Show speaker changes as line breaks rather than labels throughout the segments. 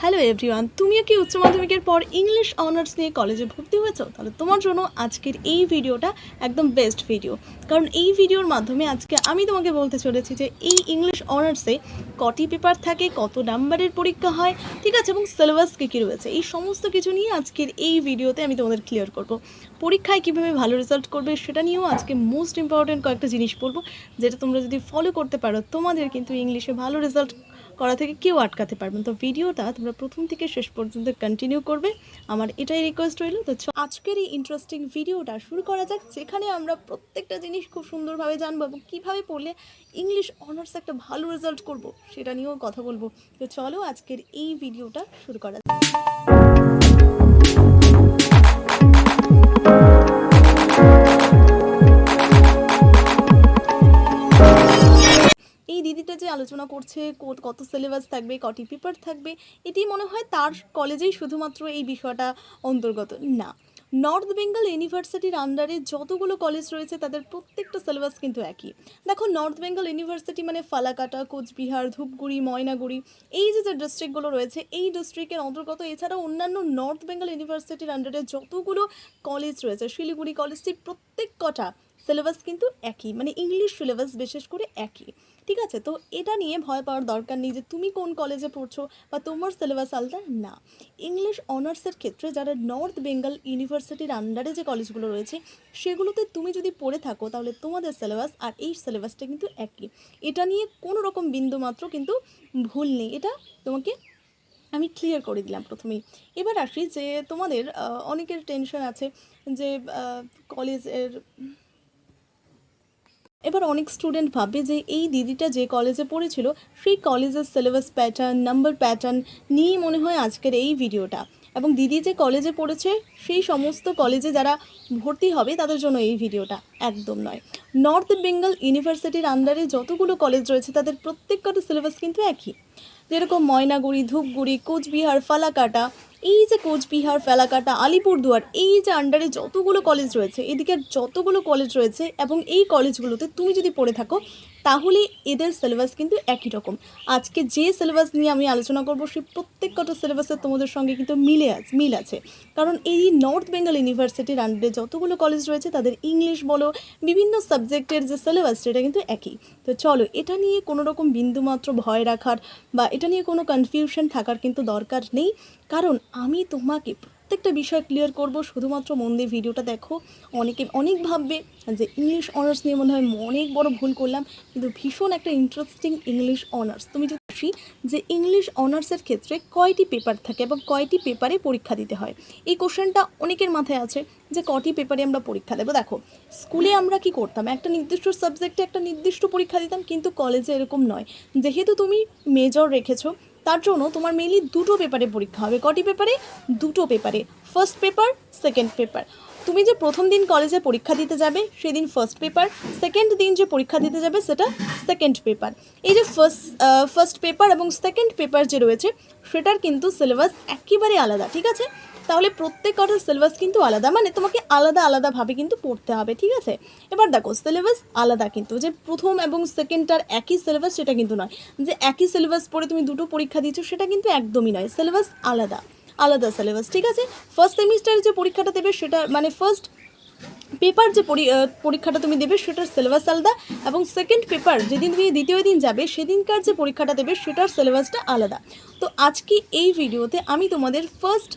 Hello everyone, তুমিও কি উচ্চ মাধ্যমিকের পর ইংলিশ অনার্স নিয়ে কলেজে ভর্তি হয়েছো? তাহলে তোমার জন্য আজকের এই ভিডিওটা একদম বেস্ট ভিডিও। কারণ এই ভিডিওর মাধ্যমে আজকে আমি তোমাকে বলতে চলেছি যে এই ইংলিশ অনার্সে কটি পেপার থাকে, কত নাম্বারের পরীক্ষা হয়, ঠিক আছে, এবং সিলেবাস কী রয়েছে, এই সমস্ত কিছু নিয়ে আজকের এই ভিডিওতে আমি তোমাদের ক্লিয়ার করব। পরীক্ষায় কীভাবে ভালো রেজাল্ট করবে সেটা নিয়েও আজকে মোস্ট ইম্পর্টেন্ট কয়েকটা জিনিস বলবো, যেটা তোমরা যদি ফলো করতে পারো তোমাদের কিন্তু ইংলিশে ভালো রেজাল্ট করা থেকে কেউ আটকাতে পারবেন। তো ভিডিওটা তোমরা প্রথম থেকে শেষ পর্যন্ত কন্টিনিউ করবে, আমার এটাই রিকোয়েস্ট রইল। তো আজকের এই ইন্টারেস্টিং ভিডিওটা শুরু করা যাক, যেখানে আমরা প্রত্যেকটা জিনিস খুব সুন্দরভাবে জানবো এবং কীভাবে পড়লে ইংলিশ অনার্স একটা ভালো রেজাল্ট করব সেটা নিয়েও কথা বলবো। তো চলো আজকের এই ভিডিওটা শুরু করা যাক। এই দিদিটা যে আলোচনা করছে কত সিলেবাস থাকবে, কটি পেপার থাকবে, এটি মনে হয় তার কলেজেই শুধুমাত্র এই বিষয়টা অন্তর্গত না। নর্থ বেঙ্গল ইউনিভার্সিটির আন্ডারে যতগুলো কলেজ রয়েছে তাদের প্রত্যেকটা সিলেবাস কিন্তু একই। দেখো, নর্থ বেঙ্গল ইউনিভার্সিটি মানে ফালাকাটা, কোচবিহার, ধূপগুড়ি, ময়নাগুড়ি, এই যে ডিস্ট্রিক্টগুলো রয়েছে এই ডিস্ট্রিক্টের অন্তর্গত। এছাড়াও অন্যান্য নর্থ বেঙ্গল ইউনিভার্সিটির আন্ডারে যতগুলো কলেজ রয়েছে, শিলিগুড়ি কলেজটি, প্রত্যেক কটা সিলেবাস কিন্তু একই, মানে ইংলিশ সিলেবাস বিশেষ করে একই, ঠিক আছে। তো এটা নিয়ে ভয় পাওয়ার দরকার নেই যে তুমি কোন কলেজে পড়ছো বা তোমার সিলেবাস আলাদা না। ইংলিশ অনার্সের ক্ষেত্রে যারা নর্থ বেঙ্গল ইউনিভার্সিটির আন্ডারে যে কলেজগুলো রয়েছে সেগুলোতে তুমি যদি পড়ে থাকো তাহলে তোমাদের সিলেবাস আর এই সিলেবাসটা কিন্তু একই। এটা নিয়ে কোনো রকম বিন্দুমাত্র কিন্তু ভুল নেই, এটা তোমাকে আমি ক্লিয়ার করে দিলাম প্রথমেই। এবার আসি যে তোমাদের অনেকের টেনশন আছে যে কলেজের, এবার অনেক স্টুডেন্ট ভাববে যে এই দিদিটা যে কলেজে পড়েছিল সেই কলেজের সিলেবাস প্যাটার্ন, নাম্বার প্যাটার্ন নিয়েই মনে হয় আজকের এই ভিডিওটা, এবং দিদি যে কলেজে পড়েছে সেই সমস্ত কলেজে যারা ভর্তি হবে তাদের জন্য এই ভিডিওটা একদম নয়। নর্থ বেঙ্গল ইউনিভার্সিটির আন্ডারে যতগুলো কলেজ রয়েছে তাদের প্রত্যেকটা সিলেবাস কিন্তু একই। যেরকম ময়নাগুড়ি, ধূপগুড়ি, কোচবিহার, ফালাকাটা, এই যে কোচবিহার, ফালাকাটা, আলিপুরদুয়ার, এই যে আন্ডারে যতগুলো কলেজ রয়েছে, এদিকে যতগুলো কলেজ রয়েছে, এবং এই কলেজগুলোতে তুমি যদি পড়ে থাকো তাহলে এদের সিলেবাস কিন্তু একই রকম। আজকে যে সিলেবাস নিয়ে আমি আলোচনা করবো সেই প্রত্যেকটা সিলেবাসের তোমাদের সঙ্গে কিন্তু মিল আছে। কারণ এই নর্থ বেঙ্গল ইউনিভার্সিটির আন্ডারে যতগুলো কলেজ রয়েছে তাদের ইংলিশ বলো, বিভিন্ন সাবজেক্টের যে সিলেবাস সেটা কিন্তু একই। তো চলো, এটা নিয়ে কোনো রকম বিন্দুমাত্র ভয় রাখার বা এটা নিয়ে কোনো কনফিউশন থাকার কিন্তু দরকার নেই, কারণ আমি তোমাকে প্রত্যেকটা বিষয় ক্লিয়ার করব। শুধুমাত্র মন দিয়ে ভিডিওটা দেখো। অনেকে অনেক ভাববে যে ইংলিশ অনার্স নিয়ে মনে হয় অনেক বড় ভুল করলাম, কিন্তু ভীষণ একটা ইন্টারেস্টিং ইংলিশ অনার্স। তুমি যদি আসি যে ইংলিশ অনার্সের ক্ষেত্রে কয়টি পেপার থাকে এবং কয়টি পেপারে পরীক্ষা দিতে হয়, এই কোশ্চেনটা অনেকের মাথায় আছে যে কটি পেপারে আমরা পরীক্ষা দেবো। দেখো, স্কুলে আমরা কি করতাম, একটা নির্দিষ্ট সাবজেক্টে একটা নির্দিষ্ট পরীক্ষা দিতাম, কিন্তু কলেজে এরকম নয়। যেহেতু তুমি মেজর রেখেছো তার জন্য তোমার মেইনলি দুটো পেপারে পরীক্ষা হবে। কটি পেপারে? দুটো পেপারে, ফার্স্ট পেপার, সেকেন্ড পেপার। তুমি যে প্রথম দিন কলেজে পরীক্ষা দিতে যাবে সেদিন ফার্স্ট পেপার, সেকেন্ড দিন যে পরীক্ষা দিতে যাবে সেটা সেকেন্ড পেপার। এই যে ফার্স্ট পেপার এবং সেকেন্ড পেপার যে রয়েছে সেটার কিন্তু সিলেবাস একেবারে আলাদা, ঠিক আছে। তাহলে প্রত্যেক কটার সিলেবাস কিন্তু আলাদা, মানে তোমাকে আলাদা আলাদাভাবে কিন্তু পড়তে হবে, ঠিক আছে। এবার দেখো, সিলেবাস আলাদা, কিন্তু যে প্রথম এবং সেকেন্ডটার একই সিলেবাস সেটা কিন্তু নয়। যে একই সিলেবাস পড়ে তুমি দুটো পরীক্ষা দিচ্ছ সেটা কিন্তু একদমই নয়, সিলেবাস আলাদা আলাদা সিলেবাস, ঠিক আছে। ফার্স্ট সেমিস্টারে যে পরীক্ষাটা দেবে সেটা, মানে ফার্স্ট পেপার যে পরীক্ষাটা তুমি দেবে সেটার সিলেবাস আলাদা, এবং সেকেন্ড পেপার যেদিন তুমি দ্বিতীয় দিন যাবে সেদিনকার যে পরীক্ষাটা দেবে সেটার সিলেবাসটা আলাদা। তো আজকে এই ভিডিওতে আমি তোমাদের ফার্স্ট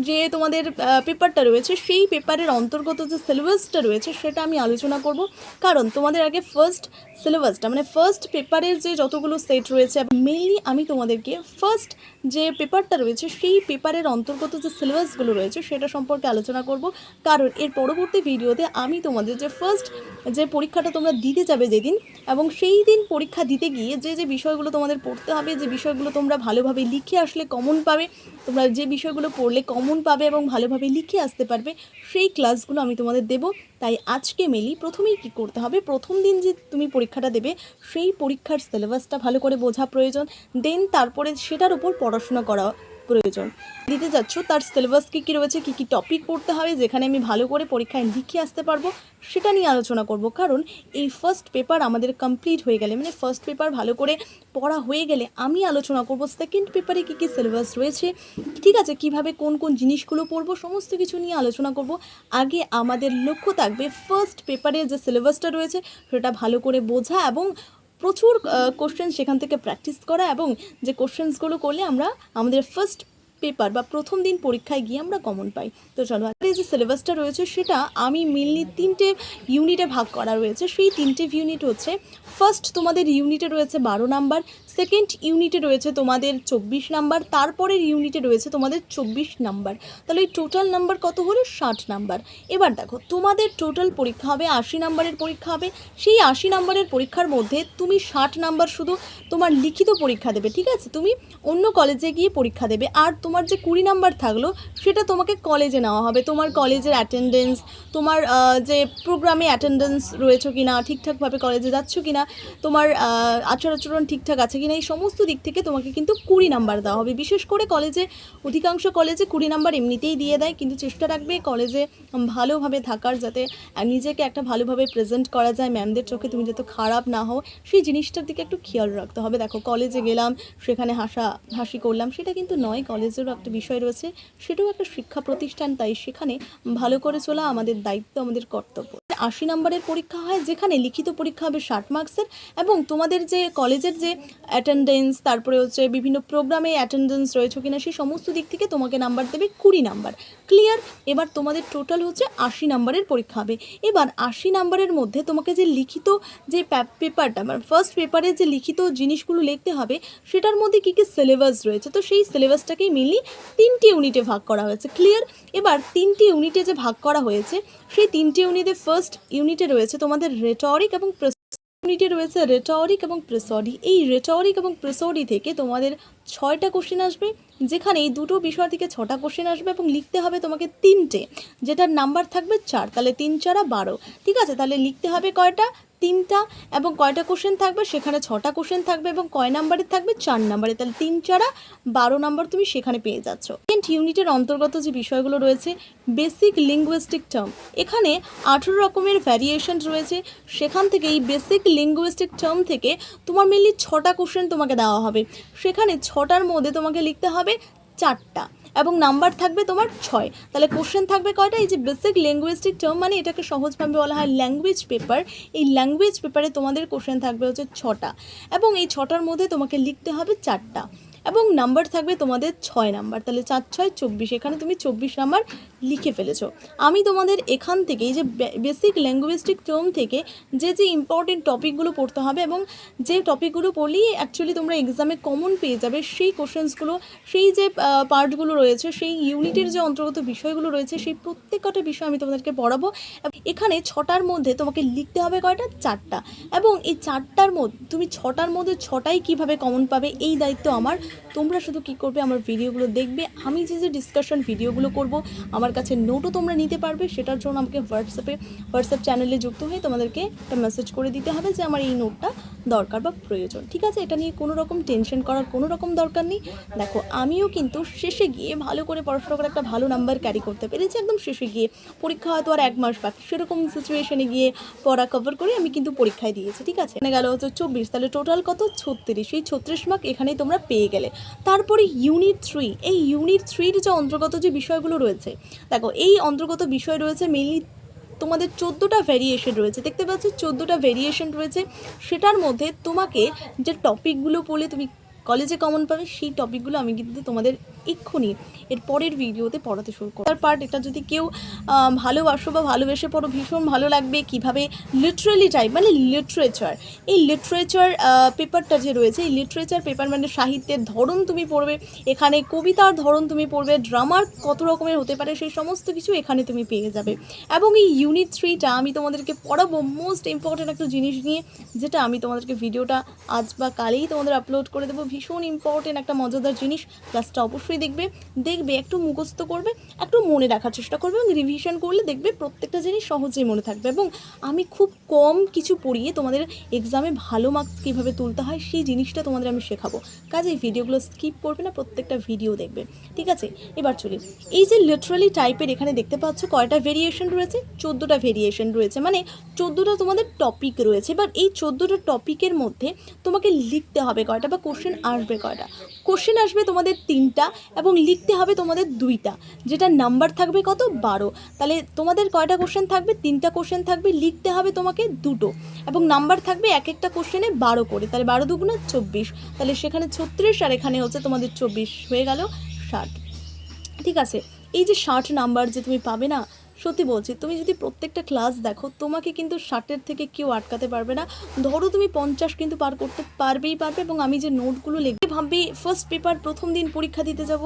যে তোমাদের পেপারটা রয়েছে সেই পেপারের অন্তর্গত যে সিলেবাসটা রয়েছে সেটা আমি আলোচনা করব। কারণ তোমাদের আগে ফার্স্ট সিলেবাসটা, মানে ফার্স্ট পেপারের যে যতগুলো সেট রয়েছে, মেইনলি আমি তোমাদেরকে ফার্স্ট যে পেপারটা রয়েছে সেই পেপারের অন্তর্গত যে সিলেবাসগুলো রয়েছে সেটা সম্পর্কে আলোচনা করব। কারণ এর পরবর্তী ভিডিওতে আমি তোমাদের যে ফার্স্ট যে পরীক্ষাটা তোমরা দিতে যাবে যেদিন, এবং সেই দিন পরীক্ষা দিতে গিয়ে যে যে বিষয়গুলো তোমাদের পড়তে হবে, যে বিষয়গুলো তোমরা ভালোভাবে লিখে আসলে কমন পাবে, তোমরা যে বিষয়গুলো পড়লে কমন পাবে এবং ভালোভাবে লিখে আসতে পারবে, সেই ক্লাসগুলো আমি তোমাদের দেব। তাই আজকে মেইনলি প্রথমেই কী করতে হবে, প্রথম দিন যে তুমি পরীক্ষাটা দেবে সেই পরীক্ষার সিলেবাসটা ভালো করে বোঝা প্রয়োজন। দেন তারপরে সেটার উপর পড়াশোনা করা প্রয়োজন দিতে যাচ্ছ তার সিলেবাস কী রয়েছে, কী টপিক পড়তে হবে, যেখানে আমি ভালো করে পরীক্ষায় লিখে আসতে পারবো সেটা নিয়ে আলোচনা করব। কারণ এই ফার্স্ট পেপার আমাদের কমপ্লিট হয়ে গেলে, মানে ফার্স্ট পেপার ভালো করে পড়া হয়ে গেলে আমি আলোচনা করব সেকেন্ড পেপারে কী সিলেবাস রয়েছে, ঠিক আছে, কিভাবে কোন কোন জিনিসগুলো পড়বো সমস্ত কিছু নিয়ে আলোচনা করব। আগে আমাদের লক্ষ্য থাকবে ফার্স্ট পেপারে যে সিলেবাসটা রয়েছে সেটা ভালো করে বোঝা এবং প্রচুর কোশ্চেন সেখান থেকে প্র্যাকটিস করা, এবং যে কোশ্চেন্সগুলো করলে আমরা আমাদের ফার্স্ট পেপার বা প্রথম দিন পরীক্ষায় গিয়ে আমরা কমন পাই। তো চলো, এই যে সিলেবাসটা রয়েছে সেটা আমি মেনলি 3টে ইউনিটে ভাগ করা রয়েছে। সেই 3টে ইউনিট হচ্ছে, ফার্স্ট তোমাদের ইউনিটে রয়েছে 12 নাম্বার, সেকেন্ড ইউনিটে রয়েছে তোমাদের 24 নাম্বার, তারপরের ইউনিটে রয়েছে তোমাদের 24 নাম্বার। তাহলে এই টোটাল নাম্বার কত হলো? 60 নাম্বার। এবার দেখো, তোমাদের টোটাল পরীক্ষা হবে 80 নাম্বারের পরীক্ষা হবে। সেই 80 নাম্বারের পরীক্ষার মধ্যে তুমি 60 নাম্বার শুধু তোমার লিখিত পরীক্ষা দেবে, ঠিক আছে, তুমি অন্য কলেজে গিয়ে পরীক্ষা দেবে। আর তোমার যে 20 নাম্বার থাকলো সেটা তোমাকে কলেজে নেওয়া হবে। তোমার কলেজের অ্যাটেন্ডেন্স, তোমার যে প্রোগ্রামে অ্যাটেন্ডেন্স রয়েছে কি না, ঠিকঠাকভাবে কলেজে যাচ্ছ কি না, তোমার আচার আচরণ ঠিকঠাক আছে কি না, এই সমস্ত দিক থেকে তোমাকে কিন্তু 20 নাম্বার দেওয়া হবে। বিশেষ করে কলেজে, অধিকাংশ কলেজে 20 নাম্বার এমনিতেই দিয়ে দেয়, কিন্তু চেষ্টা রাখবে কলেজে ভালোভাবে থাকার, যাতে নিজেকে একটা ভালোভাবে প্রেজেন্ট করা যায়, ম্যামদের চোখে তুমি যাতে খারাপ না হও সেই জিনিসটার দিকে একটু খেয়াল রাখতে হবে। দেখো, কলেজে গেলাম, সেখানে হাসাহাসি করলাম, সেটা কিন্তু নয়। কলেজেরও একটা বিষয় রয়েছে, সেটাও একটা শিক্ষা প্রতিষ্ঠান, তাই সেখানে ভালো করে চলা আমাদের দায়িত্ব, আমাদের কর্তব্য। 80 নাম্বারের পরীক্ষা হয়, যেখানে লিখিত পরীক্ষা হবে 60 মার্কসের, এবং তোমাদের যে কলেজের যে অ্যাটেন্ডেন্স, তারপরে হচ্ছে বিভিন্ন প্রোগ্রামে অ্যাটেন্ডেন্স রয়েছে কিনা, সেই সমস্ত দিক থেকে তোমাকে নাম্বার দেবে 20 নাম্বার। ক্লিয়ার? এবার তোমাদের টোটাল হচ্ছে 80 নাম্বারের পরীক্ষা হবে। এবার 80 নাম্বারের মধ্যে তোমাকে যে লিখিত যে পেপারটা, মানে ফার্স্ট পেপারে যে লিখিত জিনিসগুলো লিখতে হবে, সেটার মধ্যে কী সিলেবাস রয়েছে, তো সেই সিলেবাসটাকেই মেনলি 3টে ইউনিটে ভাগ করা হয়েছে। ক্লিয়ার? এবার 3টে ইউনিটে যে ভাগ করা হয়েছে, সেই 3টে ইউনিটে ফার্স্ট ইউনিটে রয়েছে তোমাদের রেটরিক এবং ইউনিটে রয়েছে রেটরিক এবং প্রেসডি। এই রেটরিক এবং প্রেসডি থেকে তোমাদের 6টা কোশ্চেন আসবে, যেখানে এই দুটো বিষয় থেকে 6টা কোশ্চেন আসবে, এবং লিখতে হবে তোমাকে 3টে, যেটার নাম্বার থাকবে 4। তাহলে 3 4 12, ঠিক আছে। তাহলে লিখতে হবে কয়টা? 3টা। এবং কয়টা কোশ্চেন থাকবে? সেখানে 6টা কোশ্চেন থাকবে, এবং কয় নাম্বারের থাকবে? 4 নাম্বারে। তাহলে 3 4 12 নাম্বার তুমি সেখানে পেয়ে যাচ্ছ। সেকেন্ড ইউনিটের অন্তর্গত যে বিষয়গুলো রয়েছে, বেসিক লিঙ্গুইস্টিক টার্ম, এখানে 18 রকমের ভ্যারিয়েশন রয়েছে। সেখান থেকে এই বেসিক লিঙ্গুইস্টিক টার্ম থেকে তোমার মেনলি 6টা কোশ্চেন তোমাকে দেওয়া হবে। সেখানে 6টার মধ্যে তোমাকে লিখতে হবে 4টা, এবং নাম্বার থাকবে তোমার 6। তাহলে কোশ্চেন থাকবে কয়টা? এই যে বেসিক লিঙ্গুইস্টিক টার্ম, মানে এটাকে সহজভাবে বলা হয় ল্যাঙ্গুয়েজ পেপার। এই ল্যাঙ্গুয়েজ পেপারে তোমাদের কোশ্চেন থাকবে হচ্ছে 6টা, এবং এই 6টার মধ্যে তোমাকে লিখতে হবে 4টা, এবং নাম্বার থাকবে তোমাদের 6 নাম্বার। তাহলে 4 6 24, এখানে তুমি 24 নাম্বার লিখে ফেলেছো। আমি তোমাদের এখান থেকে এই যে বেসিক ল্যাঙ্গুইস্টিক টার্ম থেকে যে ইম্পর্টেন্ট টপিকগুলো পড়তে হবে, এবং যে টপিকগুলো পড়লেই অ্যাকচুয়ালি তোমরা এক্সামে কমন পেয়ে যাবে, সেই কোশ্চেন্সগুলো, সেই যে পার্টগুলো রয়েছে, সেই ইউনিটের যে অন্তর্গত বিষয়গুলো রয়েছে, সেই প্রত্যেকটা বিষয় আমি তোমাদেরকে পড়াবো। এখানে 6টার মধ্যে তোমাকে লিখতে হবে কয়টা? 4টা, এবং এই 4টার মধ্যে তুমি 6টার মধ্যে 6টাই কীভাবে কমন পাবে, এই দায়িত্ব আমার। তোমরা শুধু কী করবে, আমার ভিডিওগুলো দেখবে, আমি যে ডিসকাশন ভিডিওগুলো করব, আমার কাছে নোটও তোমরা নিতে পারবে। সেটার জন্য আমাকে হোয়াটসঅ্যাপ চ্যানেলে যুক্ত হয়ে তোমাদেরকে একটা মেসেজ করে দিতে হবে যে আমার এই নোটটা দরকার বা প্রয়োজন, ঠিক আছে। এটা নিয়ে কোনো রকম টেনশন করার কোনো রকম দরকার নেই। দেখো, আমিও কিন্তু শেষে গিয়ে ভালো করে পড়াশোনা করে একটা ভালো নাম্বার ক্যারি করতে পেরেছি। একদম শেষে গিয়ে, পরীক্ষা হয়তো আর 1 মাস বাকি, সেরকম সিচুয়েশনে গিয়ে পড়া কভার করে আমি কিন্তু পরীক্ষায় দিয়েছি, ঠিক আছে। এখানে গেল হচ্ছে 24, তাহলে টোটাল কত? 36। এই 36 মার্ক এখানেই তোমরা পেয়ে গেলে। তারপরে ইউনিট 3, এই ইউনিট 3-র যে অন্তর্গত যে বিষয়গুলো রয়েছে, দেখো এই অন্তর্গত বিষয় রয়েছে মেইনলি তোমাদের 14টা ভ্যারিয়েশন রয়েছে, দেখতে পাচ্ছ 14টা ভ্যারিয়েশন রয়েছে। সেটার মধ্যে তোমাকে যে টপিকগুলো পড়লে তুমি কলেজে কমন পাবে, সেই টপিকগুলো আমি কিন্তু তোমাদের এক্ষুনি এর পরের ভিডিওতে পড়াতে শুরু করব। তার পার্ট, এটা যদি কেউ ভালোবাসো বা ভালোবেসে পড়ো, ভীষণ ভালো লাগবে। কিভাবে লিটারেলি টাইপ, মানে লিটারেচার, এই লিটারেচার পেপারটা যে রয়েছে, এই লিটারেচার পেপার মানে সাহিত্যের ধরন তুমি পড়বে, এখানে কবিতার ধরন তুমি পড়বে, ড্রামার কত রকমের হতে পারে, সেই সমস্ত কিছু এখানে তুমি পেয়ে যাবে। এবং এই ইউনিট 3টা আমি তোমাদেরকে পড়াবো মোস্ট ইম্পর্টেন্ট একটা জিনিস নিয়ে, যেটা আমি তোমাদেরকে ভিডিওটা আজ বা কালেই তোমাদের আপলোড করে দেবো। ভীষণ ইম্পর্টেন্ট একটা মজাদার জিনিস। ক্লাসটা অবশ্যই অবশ্যই দেখবে, একটু মুখস্থ করবে, একটু মনে রাখার চেষ্টা করবে এবং রিভিশন করলে দেখবে প্রত্যেকটা জিনিস সহজেই মনে থাকবে। এবং আমি খুব কম কিছু পড়িয়ে তোমাদের এক্সামে ভালো মার্কস কীভাবে তুলতে হয় সেই জিনিসটা তোমাদের আমি শেখাবো। কাজে এই ভিডিওগুলো স্কিপ করবে না, প্রত্যেকটা ভিডিও দেখবে, ঠিক আছে? এবার চলি, এই যে লিটারালি টাইপের এখানে দেখতে পাচ্ছ কয়টা ভেরিয়েশন রয়েছে, 14টা ভেরিয়েশন রয়েছে, মানে 14টা তোমাদের টপিক রয়েছে। এবার এই 14টা টপিকের মধ্যে তোমাকে লিখতে হবে কয়টা, বা কোশ্চেন আসবে কয়টা। কোশ্চেন আসবে তোমাদের 3টা এবং লিখতে হবে তোমাদের 2টা, যেটা নাম্বার থাকবে কত, 12। তাহলে তোমাদের কয়টা কোশ্চেন থাকবে, 3টা কোশ্চেন থাকবে, লিখতে হবে তোমাকে 2টো এবং নাম্বার থাকবে এক একটা কোশ্চেনে 12 করে, তাহলে 12 দুগুণে 24, তাহলে সেখানে 36 আর এখানে হচ্ছে তোমাদের 24, হয়ে গেল 60, ঠিক আছে? এই যে 60 নাম্বার যে তুমি পাবে না, সত্যি বলছি, তুমি যদি প্রত্যেকটা ক্লাস দেখো তোমাকে কিন্তু 60-এর থেকে কেউ আটকাতে পারবে না। ধরো তুমি 50 কিন্তু পার করতে পারবে। এবং আমি যে নোটগুলো লিখে ভাববে ফার্স্ট পেপার প্রথম দিন পরীক্ষা দিতে যাব,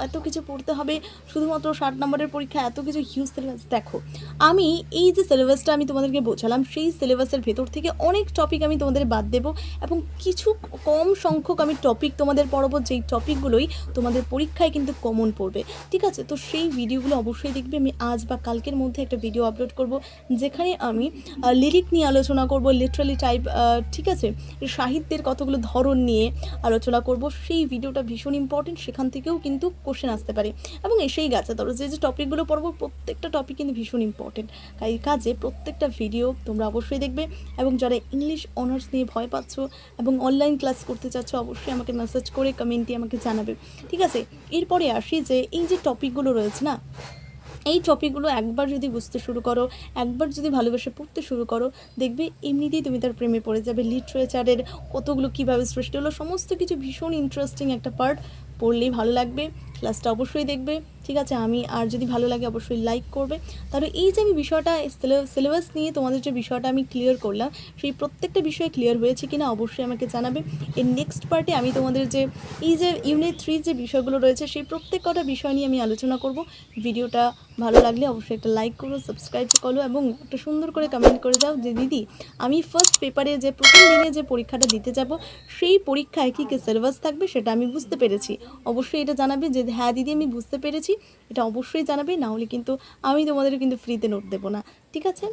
এত কিছু পড়তে হবে, শুধুমাত্র 60 নম্বরের পরীক্ষা, এত কিছু হিউজ সিলেবাস। দেখো আমি এই যে সিলেবাসটা আমি তোমাদেরকে বোঝালাম, সেই সিলেবাসের ভেতর থেকে অনেক টপিক আমি তোমাদের বাদ দেবো এবং কিছু কম সংখ্যক আমি টপিক তোমাদের পড়াবো, যেই টপিকগুলোই তোমাদের পরীক্ষায় কিন্তু কমন পড়বে, ঠিক আছে? তো সেই ভিডিওগুলো অবশ্যই দেখবে। আমি আজ বা কালকের মধ্যে একটা ভিডিও আপলোড করব যেখানে আমি লিরিক নিয়ে আলোচনা করব, লিটারালি টাইপ, ঠিক আছে, সাহিত্যের কতগুলো ধরন নিয়ে আলোচনা করব। সেই ভিডিওটা ভীষণ ইম্পর্টেন্ট, সেখান থেকেও কিন্তু কোশ্চেন আসতে পারে এবং এসেই গেছে। ধরো যে টপিকগুলো পড়বো প্রত্যেকটা টপিক কিন্তু ভীষণ ইম্পর্টেন্ট, এই কাজে প্রত্যেকটা ভিডিও তোমরা অবশ্যই দেখবে। এবং যারা ইংলিশ অনার্স নিয়ে ভয় পাচ্ছ এবং অনলাইন ক্লাস করতে চাচ্ছ, অবশ্যই আমাকে মেসেজ করে কমেন্টে আমাকে জানাবে, ঠিক আছে? এরপরে আসি যে এই যে টপিকগুলো রয়েছে না, এই টপিকগুলো একবার যদি বুঝতে শুরু করো, একবার যদি ভালোবেসে পড়তে শুরু করো, দেখবে এমনিতেই তুমি তার প্রেমে পড়ে যাবে। লিটারেচারের কতগুলো কীভাবে সৃষ্টি হলো, সমস্ত কিছু ভীষণ ইন্টারেস্টিং একটা পার্ট, পড়লেই ভালো লাগবে। ক্লাসটা অবশ্যই দেখবে, ঠিক আছে? আর যদি ভালো লাগে অবশ্যই লাইক করবে। তাহলে এই যে আমি বিষয়টা সিলেবাস নিয়ে তোমাদের যে বিষয়টা আমি ক্লিয়ার করলাম, সেই প্রত্যেকটা বিষয় ক্লিয়ার হয়েছে কিনা অবশ্যই আমাকে জানাবে। এর নেক্সট পার্টে আমি তোমাদের যে এই যে ইউনিট 3 যে বিষয়গুলো রয়েছে, সেই প্রত্যেক কটা বিষয় নিয়ে আমি আলোচনা করব। ভিডিওটা ভালো লাগলে অবশ্যই একটা লাইক করো, সাবস্ক্রাইব করো এবং একটা সুন্দর করে কমেন্ট করে যাও যে দিদি আমি ফার্স্ট পেপারে যে প্রথম দিনে যে পরীক্ষাটা দিতে যাব, সেই পরীক্ষায় কী কী সিলেবাস থাকবে সেটা আমি বুঝতে পেরেছি। অবশ্যই এটা জানাবে যে হ্যাঁ দিদি আমি বুঝতে পেরেছি, এটা অবশ্যই জানাবে, না হলে কিন্তু আমি তোমাদের কিন্তু ফ্রিতে নোট দেবো না, ঠিক আছে?